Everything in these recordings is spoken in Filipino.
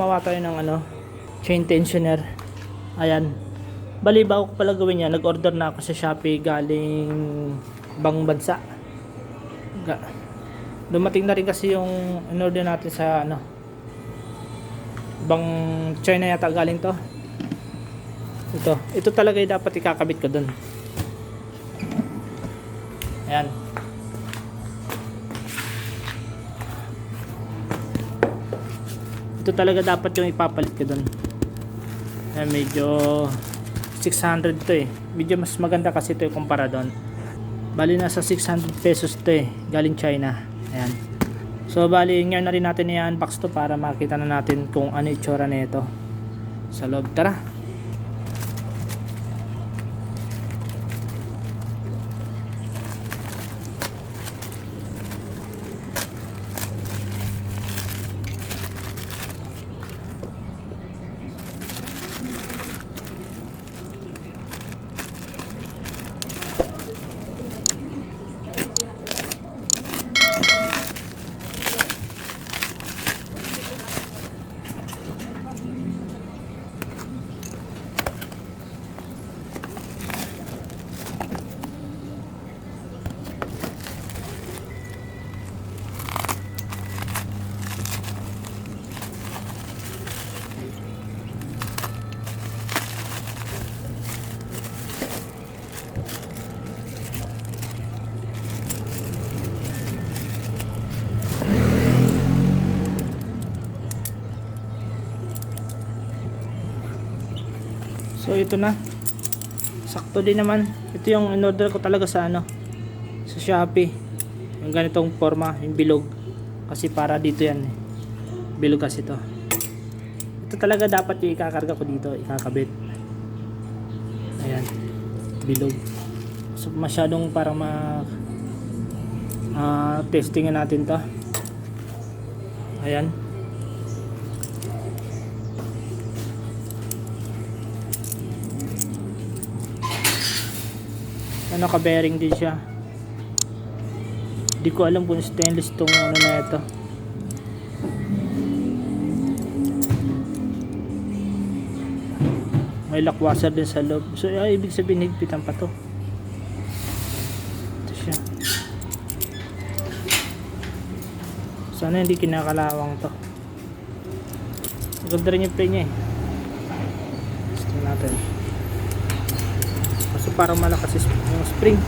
Gumawa tayo ng chain tensioner. Ayan. Bali bago ko pala gawin yan, nag-order na ako sa Shopee galing ibang bansa. Dumating na rin kasi yung in-order natin sa ibang China yata galing to. Ito talaga yung dapat ikakabit ko dun. Ayan. Ito talaga dapat yung ipapalit ko dun. Ayan, medyo 600 to eh. Medyo mas maganda kasi ito kumpara doon. Bali nasa 600 pesos to eh. Galing China. Ayan. So bali ngayon na rin natin i-unbox to para makita na natin kung ano itsura nito sa loob. Tara. So ito na. Sakto din naman. Ito yung in-order ko talaga sa sa Shopee. Yung ganitong forma, yung bilog. Kasi para dito yan eh. Bilog kasi to. Ito talaga dapat yung ikakarga ko dito, ikakabit. Ayan. Bilog. So masyadong parang testingan natin to. Ayan. Naka-bearing din siya. Hindi ko alam kung stainless tong na ito. May lockwasher din sa loob. So ibig sabihin higpitan pa to. Ito siya. Sana hindi kinakalawang to. Maganda rin yung play niya eh. Gusto natin. So parang malakas yung spring.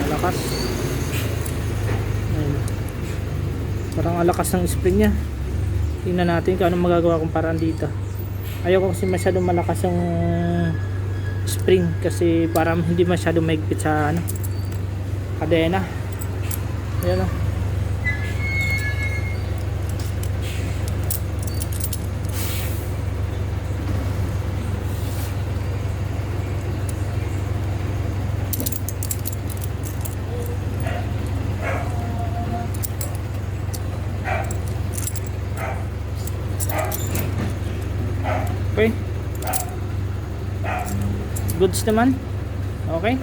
Malakas. Ayun. Parang malakas ng spring niya. Tingnan natin kung anong magagawa kong paraan dito. Ayoko kasi masyadong malakas yung spring kasi parang hindi masyadong mahigpit sa kadena. Ayan o. Okay. Goods naman. Okay.